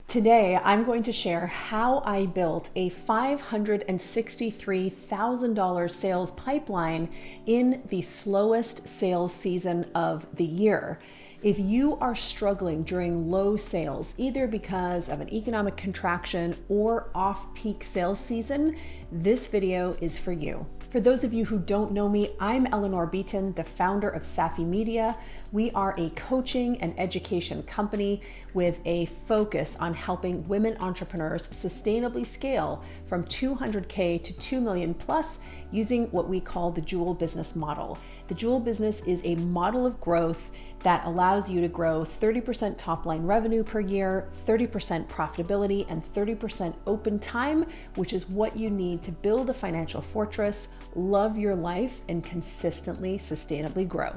Today, I'm going to share how I built a $563,000 sales pipeline in the slowest sales season of the year. If you are struggling during low sales, either because of an economic contraction or off-peak sales season, this video is for you. For those of you who don't know me, I'm Eleanor Beaton, the founder of Safi Media. We are a coaching and education company with a focus on helping women entrepreneurs sustainably scale from 200K to 2 million plus using what we call the Jewel business model. The Jewel business is a model of growth that allows you to grow 30% top line revenue per year, 30% profitability, and 30% open time, which is what you need to build a financial fortress, love your life, and consistently, sustainably grow.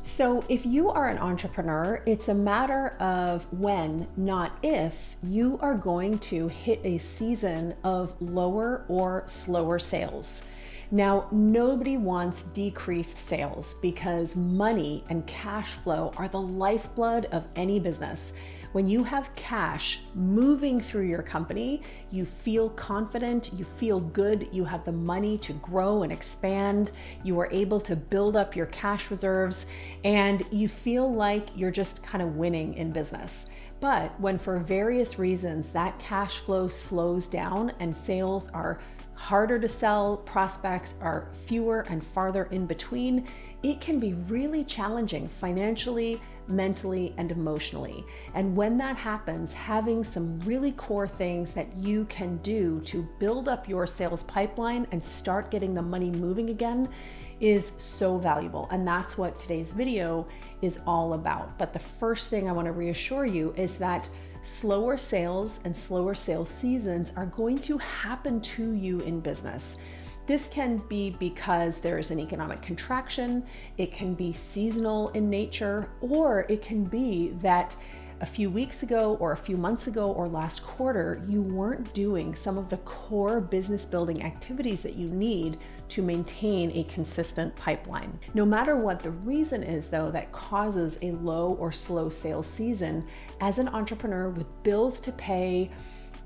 So if you are an entrepreneur, it's a matter of when, not if, you are going to hit a season of lower or slower sales. Now, nobody wants decreased sales because money and cash flow are the lifeblood of any business. When you have cash moving through your company, you feel confident, you feel good, you have the money to grow and expand, you are able to build up your cash reserves, and you feel like you're just kind of winning in business. But when for various reasons that cash flow slows down and sales are harder to sell, prospects are fewer and farther in between, it can be really challenging financially, mentally, and emotionally. And when that happens, having some really core things that you can do to build up your sales pipeline and start getting the money moving again is so valuable. And that's what today's video is all about. But the first thing I want to reassure you is that slower sales and slower sales seasons are going to happen to you in business. This can be because there is an economic contraction, it can be seasonal in nature, or it can be that a few weeks ago or a few months ago or last quarter, you weren't doing some of the core business building activities that you need to maintain a consistent pipeline. No matter what the reason is though that causes a low or slow sales season, as an entrepreneur with bills to pay,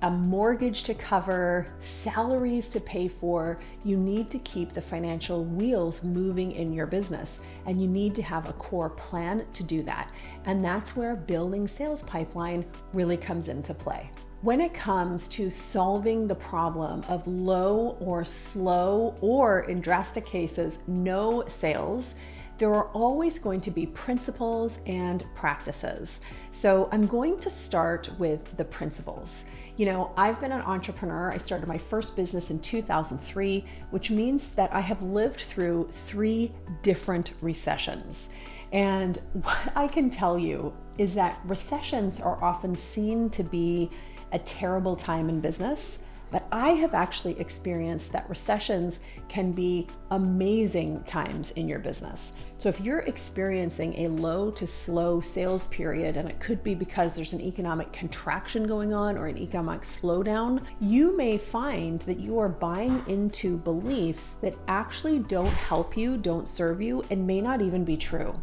a mortgage to cover, salaries to pay for, you need to keep the financial wheels moving in your business, and you need to have a core plan to do that. And that's where building sales pipeline really comes into play. When it comes to solving the problem of low or slow, or in drastic cases, no sales, there are always going to be principles and practices. So I'm going to start with the principles. You know, I've been an entrepreneur. I started my first business in 2003, which means that I have lived through 3 different recessions. And what I can tell you is that recessions are often seen to be a terrible time in business. But I have actually experienced that recessions can be amazing times in your business. So if you're experiencing a low to slow sales period, and it could be because there's an economic contraction going on or an economic slowdown, you may find that you are buying into beliefs that actually don't help you, don't serve you, and may not even be true.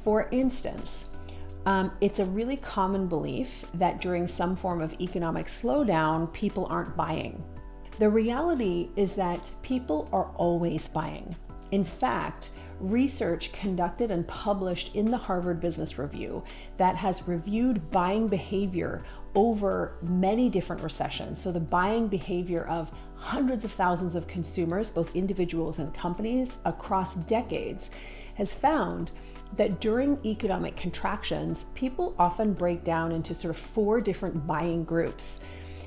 For instance, it's a really common belief that during some form of economic slowdown, people aren't buying. The reality is that people are always buying. In fact, research conducted and published in the Harvard Business Review that has reviewed buying behavior over many different recessions, so the buying behavior of hundreds of thousands of consumers, both individuals and companies across decades, has found that during economic contractions, people often break down into sort of 4 different buying groups.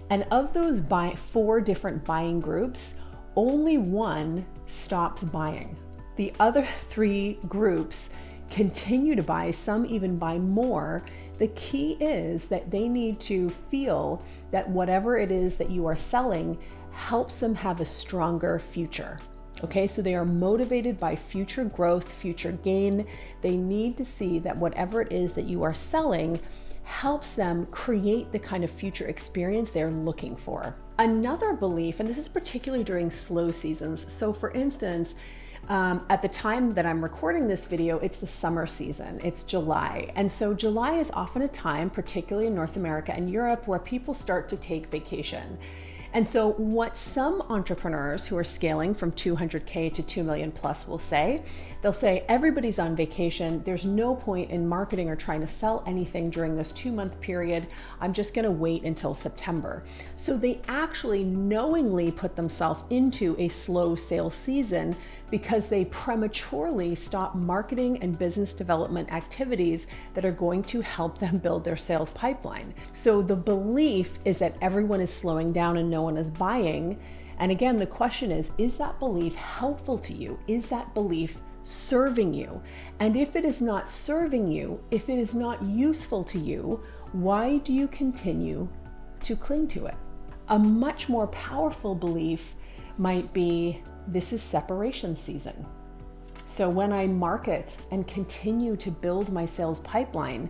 And of those 4 different buying groups, only one stops buying. The other 3 groups continue to buy, some even buy more. The key is that they need to feel that whatever it is that you are selling helps them have a stronger future. Okay, so they are motivated by future growth, future gain. They need to see that whatever it is that you are selling helps them create the kind of future experience they're looking for. Another belief, and this is particularly during slow seasons. So for instance, At the time that I'm recording this video, it's the summer season, it's July. And so July is often a time, particularly in North America and Europe, where people start to take vacation. And so what some entrepreneurs who are scaling from 200K to 2 million plus will say, they'll say, everybody's on vacation. There's no point in marketing or trying to sell anything during this 2-month period. I'm just gonna wait until September. So they actually knowingly put themselves into a slow sales season because they prematurely stop marketing and business development activities that are going to help them build their sales pipeline. So the belief is that everyone is slowing down and no one is buying. And again, the question is that belief helpful to you? Is that belief serving you? And if it is not serving you, if it is not useful to you, why do you continue to cling to it? A much more powerful belief might be, this is separation season. So when I market and continue to build my sales pipeline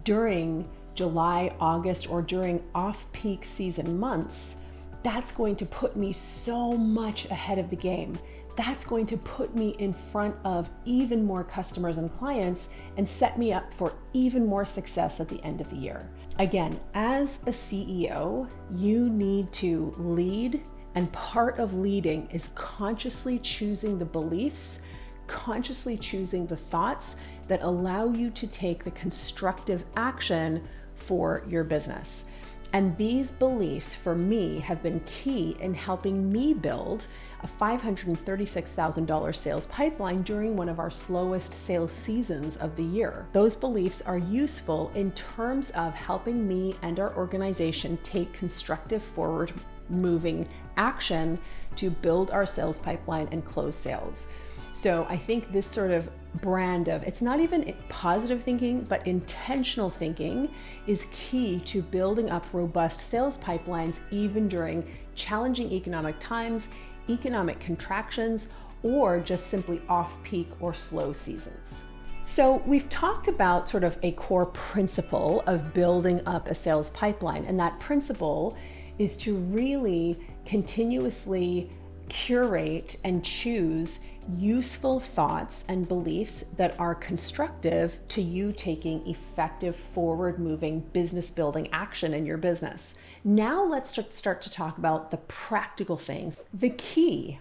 during July, August, or during off-peak season months, that's going to put me so much ahead of the game. That's going to put me in front of even more customers and clients and set me up for even more success at the end of the year. Again, as a CEO, you need to lead, and part of leading is consciously choosing the beliefs, consciously choosing the thoughts that allow you to take the constructive action for your business. And these beliefs for me have been key in helping me build a $536,000 sales pipeline during one of our slowest sales seasons of the year. Those beliefs are useful in terms of helping me and our organization take constructive forward moving action to build our sales pipeline and close sales. So I think this sort of brand of, it's not even positive thinking, but intentional thinking is key to building up robust sales pipelines, even during challenging economic times, economic contractions, or just simply off-peak or slow seasons. So we've talked about sort of a core principle of building up a sales pipeline, and that principle is to really continuously curate and choose useful thoughts and beliefs that are constructive to you taking effective forward-moving business building action in your business. Now let's start to talk about the practical things. The key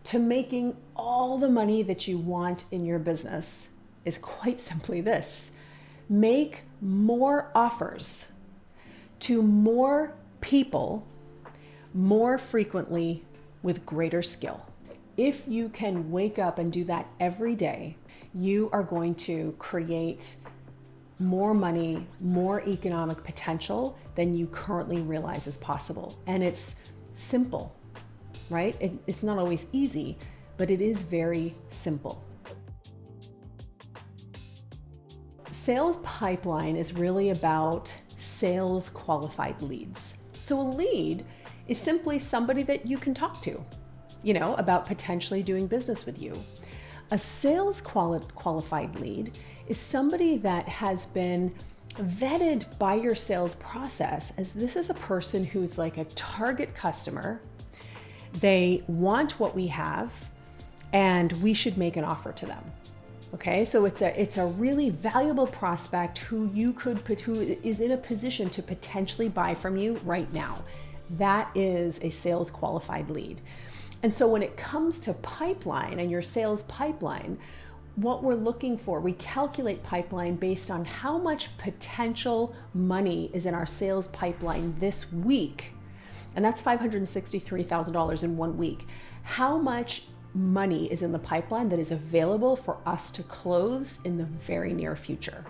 to making all the money that you want in your business is quite simply this: make more offers to more people more frequently with greater skill. If you can wake up and do that every day, you are going to create more money, more economic potential than you currently realize is possible. And it's simple, right? It's not always easy, but it is very simple. Sales pipeline is really about sales qualified leads. So a lead is simply somebody that you can talk to, about potentially doing business with you. A sales qualified lead is somebody that has been vetted by your sales process, as this is a person who's like a target customer. They want what we have, and we should make an offer to them. Okay, so it's a really valuable prospect who is in a position to potentially buy from you right now. That is a sales qualified lead. And so when it comes to pipeline and your sales pipeline, what we're looking for, we calculate pipeline based on how much potential money is in our sales pipeline this week. And that's $563,000 in 1 week. How much money is in the pipeline that is available for us to close in the very near future?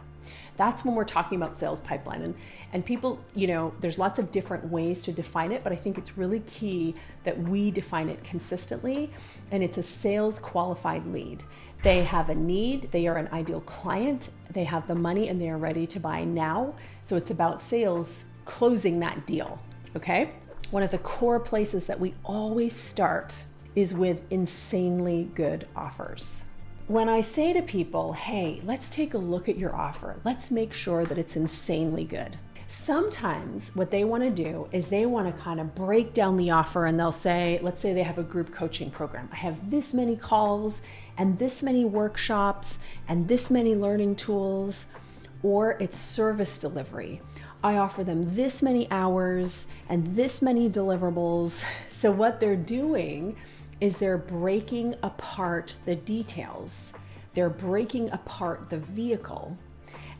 That's when we're talking about sales pipeline. And people, there's lots of different ways to define it, but I think it's really key that we define it consistently. And it's a sales qualified lead. They have a need, they are an ideal client, they have the money, and they are ready to buy now. So it's about sales closing that deal, okay? One of the core places that we always start is with insanely good offers. When I say to people, hey, let's take a look at your offer. Let's make sure that it's insanely good. Sometimes what they want to do is they want to kind of break down the offer, and they'll say, let's say they have a group coaching program. I have this many calls and this many workshops and this many learning tools, or it's service delivery. I offer them this many hours and this many deliverables. So what they're doing is they're breaking apart the details. They're breaking apart the vehicle,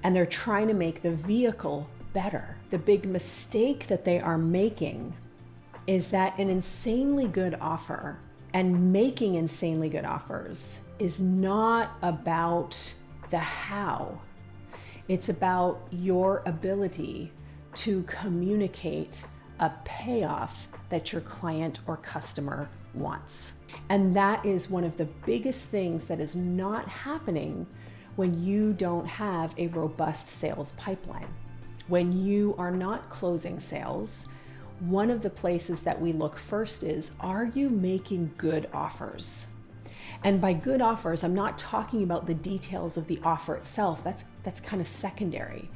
and they're trying to make the vehicle better. The big mistake that they are making is that an insanely good offer and making insanely good offers is not about the how. It's about your ability to communicate a payoff that your client or customer wants. And that is one of the biggest things that is not happening when you don't have a robust sales pipeline. When you are not closing sales, one of the places that we look first is, are you making good offers? And by good offers, I'm not talking about the details of the offer itself. That's kind of secondary.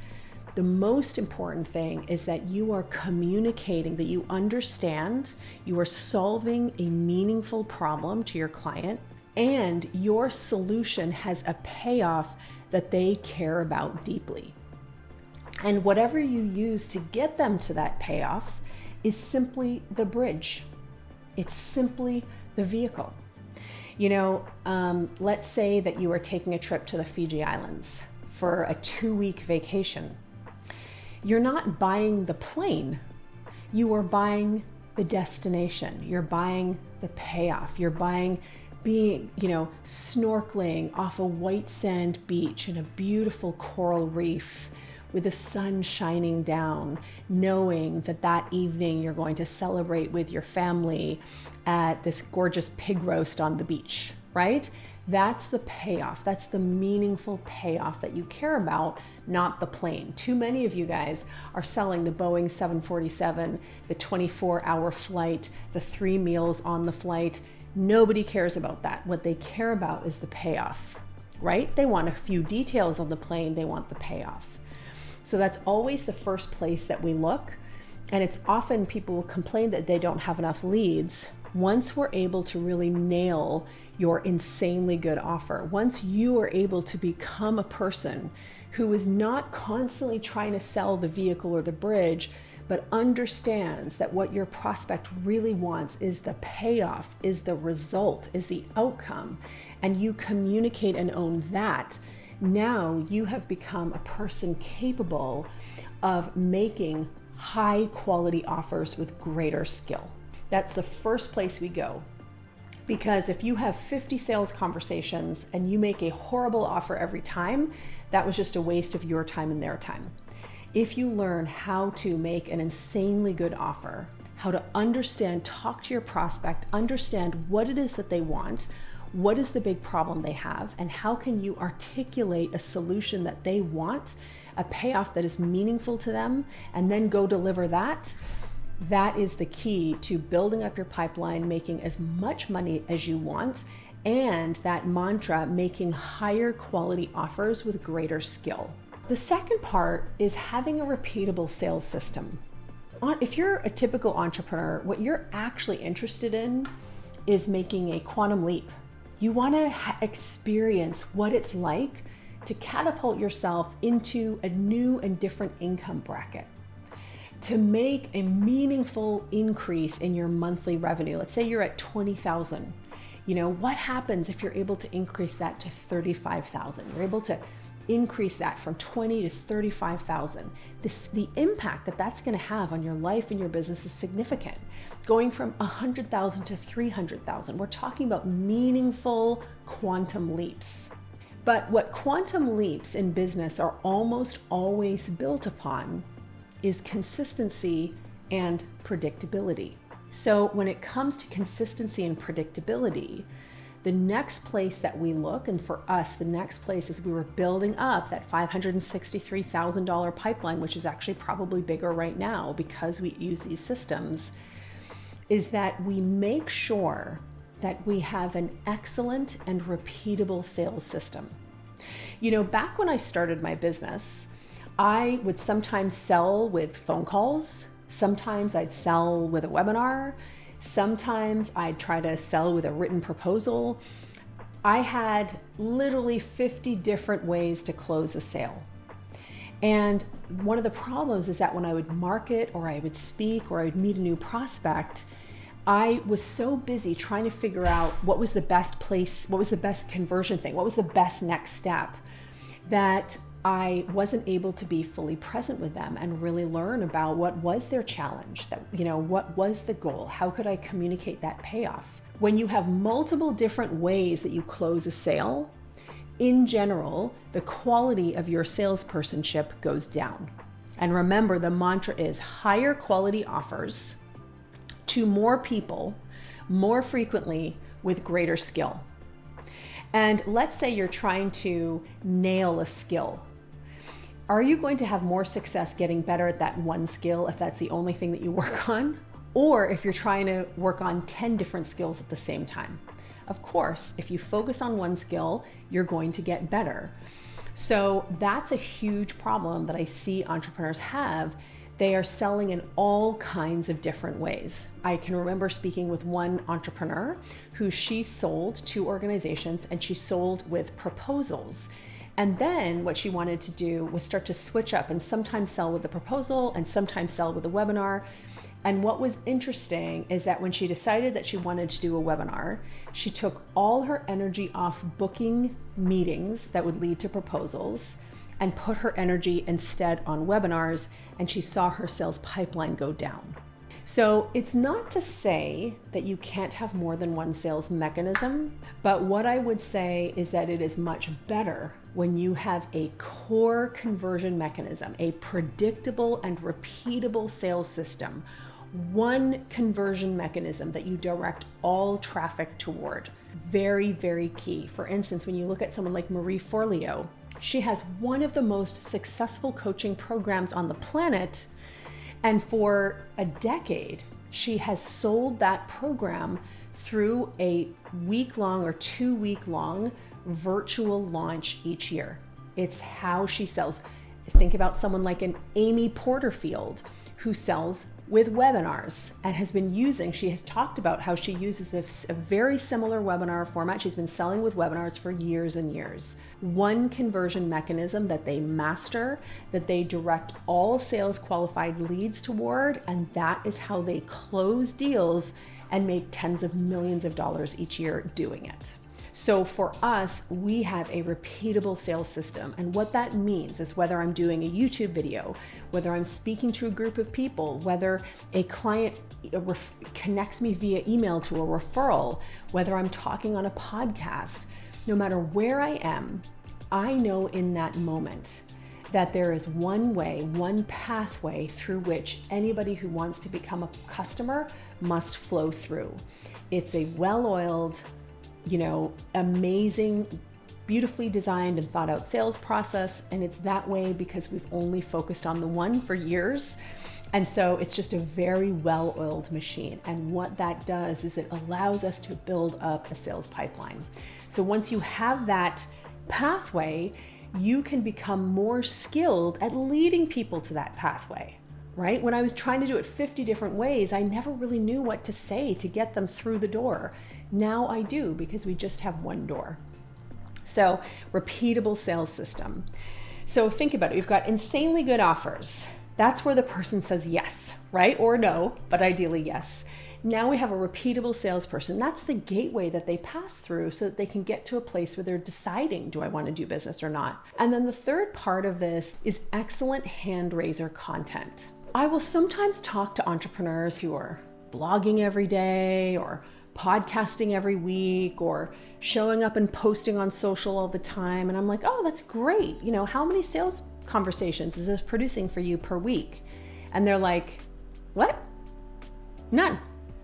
The most important thing is that you are communicating, that you understand, you are solving a meaningful problem to your client, and your solution has a payoff that they care about deeply. And whatever you use to get them to that payoff is simply the bridge. It's simply the vehicle. Let's say that you are taking a trip to the Fiji Islands for a 2-week vacation. You're not buying the plane. You are buying the destination. You're buying the payoff. You're buying being, snorkeling off a white sand beach in a beautiful coral reef with the sun shining down, knowing that that evening you're going to celebrate with your family at this gorgeous pig roast on the beach, right? That's the payoff. That's the meaningful payoff that you care about, not the plane. Too many of you guys are selling the Boeing 747, the 24-hour flight, the 3 meals on the flight. Nobody cares about that. What they care about is the payoff, right? They want a few details on the plane. They want the payoff. So that's always the first place that we look. And it's often people will complain that they don't have enough leads. Once we're able to really nail your insanely good offer, once you are able to become a person who is not constantly trying to sell the vehicle or the bridge, but understands that what your prospect really wants is the payoff, is the result, is the outcome, and you communicate and own that, now you have become a person capable of making high quality offers with greater skill. That's the first place we go. Because if you have 50 sales conversations and you make a horrible offer every time, that was just a waste of your time and their time. If you learn how to make an insanely good offer, how to understand, talk to your prospect, understand what it is that they want, what is the big problem they have, and how can you articulate a solution that they want, a payoff that is meaningful to them, and then go deliver that. That is the key to building up your pipeline, making as much money as you want, and that mantra, making higher quality offers with greater skill. The second part is having a repeatable sales system. If you're a typical entrepreneur, what you're actually interested in is making a quantum leap. You want to experience what it's like to catapult yourself into a new and different income bracket, to make a meaningful increase in your monthly revenue. Let's say you're at 20,000. What happens if you're able to increase that to 35,000? You're able to increase that from 20 to 35,000. The impact that that's going to have on your life and your business is significant. Going from 100,000 to 300,000, we're talking about meaningful quantum leaps. But what quantum leaps in business are almost always built upon is consistency and predictability. So when it comes to consistency and predictability, the next place that we look, and for us, the next place is we were building up that $563,000 pipeline, which is actually probably bigger right now because we use these systems, is that we make sure that we have an excellent and repeatable sales system. Back when I started my business, I would sometimes sell with phone calls. Sometimes I'd sell with a webinar. Sometimes I'd try to sell with a written proposal. I had literally 50 different ways to close a sale. And one of the problems is that when I would market or I would speak or I would meet a new prospect, I was so busy trying to figure out what was the best place, what was the best conversion thing, what was the best next step, that I wasn't able to be fully present with them and really learn about what was their challenge, that, what was the goal, how could I communicate that payoff. When you have multiple different ways that you close a sale, in general, the quality of your salespersonship goes down. And remember, the mantra is higher quality offers to more people, more frequently, with greater skill. And let's say you're trying to nail a skill. Are you going to have more success getting better at that one skill if that's the only thing that you work on? Or if you're trying to work on 10 different skills at the same time? Of course, if you focus on one skill, you're going to get better. So that's a huge problem that I see entrepreneurs have. They are selling in all kinds of different ways. I can remember speaking with one entrepreneur who she sold to organizations, and she sold with proposals. And then what she wanted to do was start to switch up and sometimes sell with a proposal and sometimes sell with a webinar. And what was interesting is that when she decided that she wanted to do a webinar, she took all her energy off booking meetings that would lead to proposals and put her energy instead on webinars, and she saw her sales pipeline go down. So it's not to say that you can't have more than one sales mechanism, but what I would say is that it is much better when you have a core conversion mechanism, a predictable and repeatable sales system, one conversion mechanism that you direct all traffic toward. Very, very key. For instance, when you look at someone like Marie Forleo, she has one of the most successful coaching programs on the planet. And for a decade, she has sold that program through a week-long or 2-week-long virtual launch each year. It's how she sells. Think about someone like an Amy Porterfield, who sells with webinars and has been using, she has talked about how she uses a very similar webinar format. She's been selling with webinars for years and years. One conversion mechanism that they master, that they direct all sales qualified leads toward, and that is how they close deals and make tens of millions of dollars each year doing it. So for us, we have a repeatable sales system. And what that means is whether I'm doing a YouTube video, whether I'm speaking to a group of people, whether a client connects me via email to a referral, whether I'm talking on a podcast, no matter where I am, I know in that moment that there is one way, one pathway through which anybody who wants to become a customer must flow through. It's a well-oiled, amazing, beautifully designed and thought out sales process. And it's that way because we've only focused on the one for years. And so it's just a very well-oiled machine. And what that does is it allows us to build up a sales pipeline. So once you have that pathway, you can become more skilled at leading people to that pathway. Right? When I was trying to do it 50 different ways, I never really knew what to say to get them through the door. Now I do, because we just have one door. So, repeatable sales system. So think about it. You've got insanely good offers. That's where the person says yes, right? Or no, but ideally yes. Now we have a repeatable salesperson. That's the gateway that they pass through so that they can get to a place where they're deciding, do I want to do business or not? And then the third part of this is excellent Handraiser content. I will sometimes talk to entrepreneurs who are blogging every day or podcasting every week or showing up and posting on social all the time. And I'm like, oh, that's great. How many sales conversations is this producing for you per week? And they're like, what? None.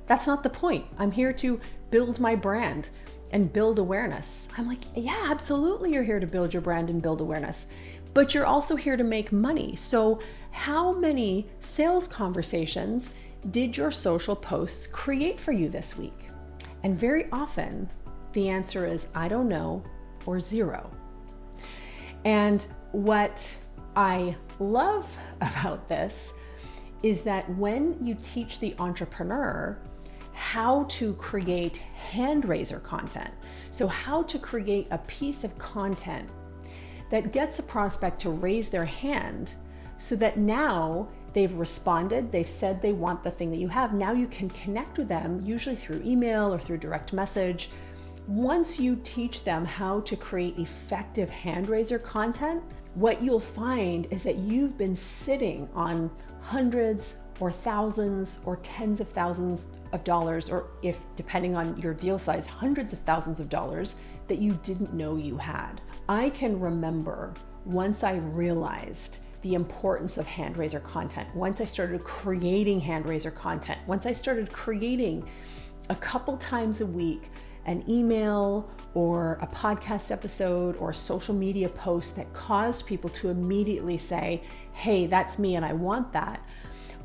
That's not the point. I'm here to build my brand and build awareness. I'm like, yeah, absolutely. You're here to build your brand and build awareness, but you're also here to make money. So how many sales conversations did your social posts create for you this week? And very often the answer is, I don't know, or 0. And what I love about this is that when you teach the entrepreneur how to create hand-raiser content, so how to create a piece of content that gets a prospect to raise their hand so that now they've responded, they've said they want the thing that you have. Now you can connect with them, usually through email or through direct message. Once you teach them how to create effective hand-raiser content, what you'll find is that you've been sitting on hundreds or thousands or tens of thousands of dollars, or if depending on your deal size, hundreds of thousands of dollars that you didn't know you had. I can remember once I realized the importance of hand-raiser content, once I started creating hand-raiser content, once I started creating a couple times a week an email or a podcast episode or a social media post that caused people to immediately say, hey, that's me and I want that,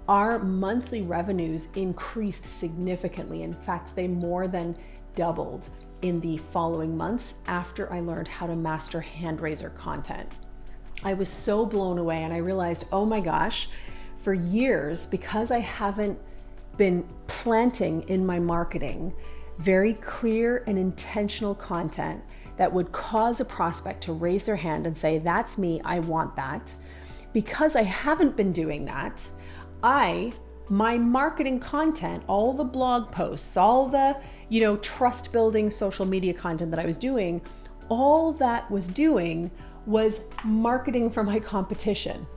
our monthly revenues increased significantly. In fact, they more than doubled in the following months after I learned how to master hand-raiser content. I was so blown away, and I realized, oh my gosh, for years, because I haven't been planting in my marketing very clear and intentional content that would cause a prospect to raise their hand and say, that's me, I want that. Because I haven't been doing that, my marketing content, all the blog posts, all the, trust building social media content that I was doing, all that was doing was marketing for my competition.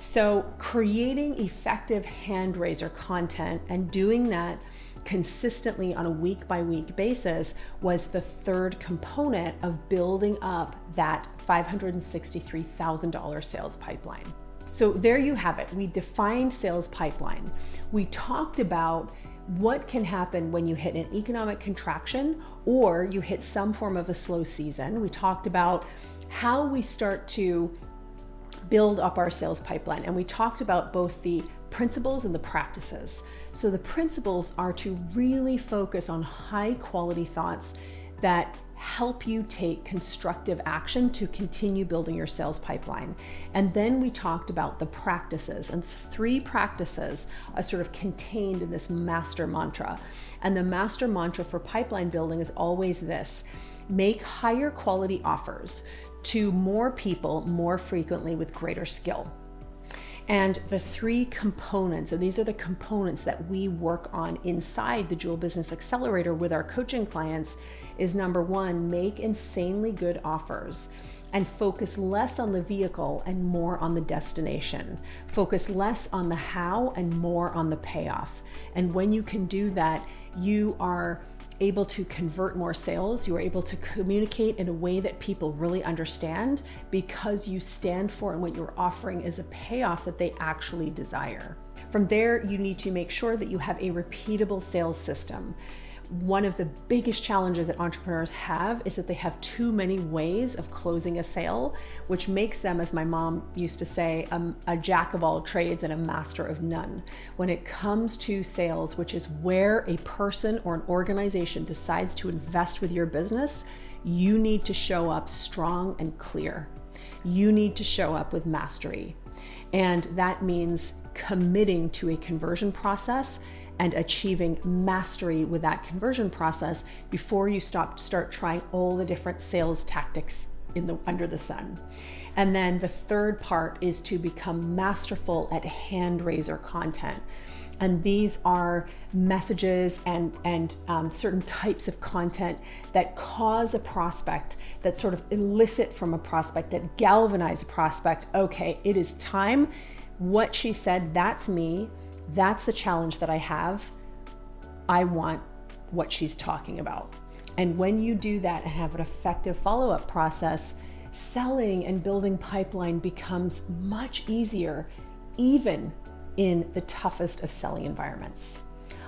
So creating effective hand-raiser content and doing that consistently on a week-by-week basis was the third component of building up that $563,000 sales pipeline. So there you have it. We defined sales pipeline. We talked about what can happen when you hit an economic contraction or you hit some form of a slow season. We talked about how we start to build up our sales pipeline, and we talked about both the principles and the practices. So the principles are to really focus on high quality thoughts that help you take constructive action to continue building your sales pipeline. And then we talked about the practices, and 3 practices are sort of contained in this master mantra. And the master mantra for pipeline building is always this: make higher quality offers to more people more frequently with greater skill. And the 3 components, and these are the components that we work on inside the Jewel Business Accelerator with our coaching clients, is number 1, make insanely good offers and focus less on the vehicle and more on the destination. Focus less on the how and more on the payoff. And when you can do that, you are able to convert more sales. You are able to communicate in a way that people really understand, because you stand for and what you're offering is a payoff that they actually desire. From there, you need to make sure that you have a repeatable sales system. One of the biggest challenges that entrepreneurs have is that they have too many ways of closing a sale, which makes them, as my mom used to say, a jack of all trades and a master of none. When it comes to sales, which is where a person or an organization decides to invest with your business, you need to show up strong and clear. You need to show up with mastery. And that means committing to a conversion process and achieving mastery with that conversion process before you start trying all the different sales tactics under the sun. And then the third part is to become masterful at hand-raiser content. And these are messages and certain types of content that cause a prospect, that sort of elicit from a prospect, that galvanize a prospect. Okay, it is time. What she said, that's me. That's the challenge that I have. I want what she's talking about. And when you do that and have an effective follow-up process, selling and building pipeline becomes much easier, even in the toughest of selling environments.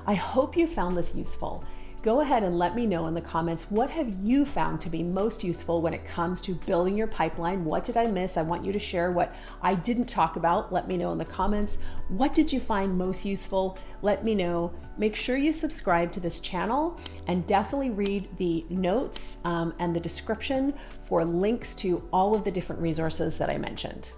I hope you found this useful. Go ahead and let me know in the comments, what have you found to be most useful when it comes to building your pipeline? What did I miss? I want you to share what I didn't talk about. Let me know in the comments. What did you find most useful? Let me know. Make sure you subscribe to this channel and definitely read the notes and the description for links to all of the different resources that I mentioned.